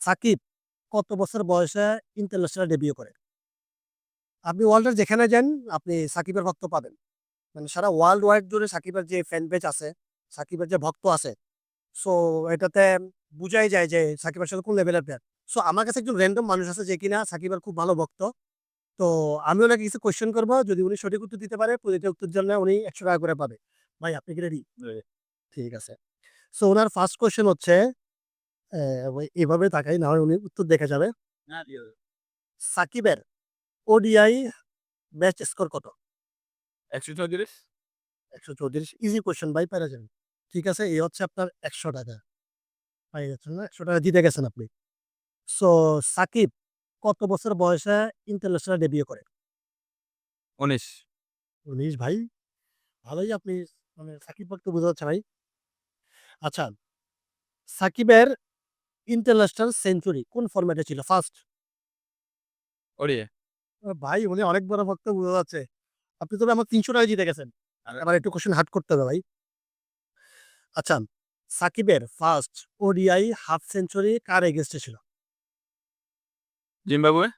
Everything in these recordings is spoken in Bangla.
সাকিব কত বছর বয়সে ইন্টারন্যাশনাল ডেবিউ করে? আপনি ওয়ার্ল্ডের যেখানে যান আপনি সাকিবের ভক্ত পাবেন। মানে সারা ওয়ার্ল্ড ওয়াইড জুড়ে সাকিবের যে ফ্যান পেজ আছে, সাকিবের যে ভক্ত আছে, সো এটাতে বুঝাই যায় যে সাকিবের সাথে কোন লেভেলের প্লেয়ার। সো আমার কাছে একজন র্যান্ডম মানুষ আছে যে কিনা সাকিবের খুব ভালো ভক্ত। তো আমি ওনাকে কিছু কোয়েশ্চেন করবো, যদি উনি সঠিক উত্তর দিতে পারে প্রতিটা উত্তর জন্য উনি 100 টাকা করে পাবে। ভাই আপনি কি রেডি? ঠিক আছে। সো ওনার ফার্স্ট কোয়েশ্চেন হচ্ছে, এভাবে তাকাই না হয় উনি উত্তর দেখে যাবে। সাকিবের ওডিআই ম্যাচ স্কোর কত? 134। 134। ইজি কোয়েশ্চেন ভাই, পারা যাবেন। ঠিক আছে, এই হচ্ছে আপনার 100 টাকা। পাই যাচ্ছেন না, 100 টাকা জিতে গেছেন আপনি। সো সাকিব কত বছর বয়সে ইন্টারন্যাশনাল ডেবিউ করে? 19। 19 ভাই, ভালোই আপনি, মানে সাকিব ভক্ত বোঝা যাচ্ছে ভাই। আচ্ছা, সাকিবের ইন্টারন্যাশনাল সেঞ্চুরি কোন ফরম্যাটে ছিল ফার্স্ট? ওড়িয়ে। ভাই উনি অনেক বড় ভক্ত বোঝা যাচ্ছে। আপনি তবে আমার 300 টাকা জিতে গেছেন। এবার একটু কোশ্চেন হার্ড করতে হবে ভাই। আচ্ছা, সাকিবের ফার্স্ট ওডিআই হাফ সেঞ্চুরি কার এগেইনস্টে ছিল? জিম্বাবুয়ে।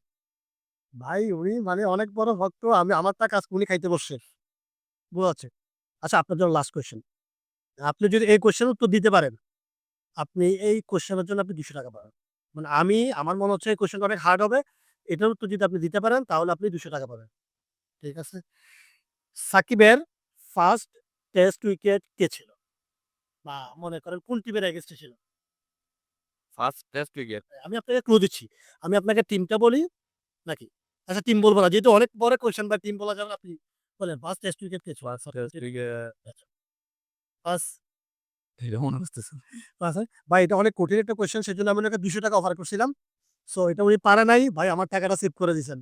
ভাই উনি মানে অনেক বড় ভক্ত। আমি আমার টাকা আজকে উনি খাইতে বসছে। বোঝা যাচ্ছে। আচ্ছা, আপনার জন্য লাস্ট কোয়েশ্চেন। আপনি যদি এই কোয়েশ্চেনের উত্তর দিতে পারেন, আপনি এই কোয়েশ্চেনের জন্য আপনি 200 টাকা পাবেন। মানে আমার মনে হচ্ছে এই কোয়েশ্চেনটা অনেক হার্ড হবে। এটার উত্তর যদি আপনি দিতে পারেন তাহলে আপনি 200 টাকা পাবেন। ঠিক আছে? সাকিবের ফার্স্ট টেস্ট উইকেট কে ছিল? বা মনে করেন কোন টিমের এগেইনস্টে ছিল? First test wicket. আমি আপনাকে ক্লু দিচ্ছি। আমি আপনাকে টিমটা বলি নাকি? আচ্ছা, টিম বলব না। যেহেতু অনেক বড় কোয়েশ্চেন বা টিম বলা যাবে না, আপনি বলেন ফার্স্ট টেস্ট উইকেট কে ছিল? First test wicket. আচ্ছা, ফার্স্ট এটা মনে আসতেছে না। ফার্স্ট ভাই এটা অনেক কঠিন একটা কোয়েশ্চেন, সেজন্য আমি ওনাকে 200 টাকা অফার করছিলাম। সো এটা উনি পারে নাই। ভাই আমার টাকাটা সেভ করে দিয়েছেন।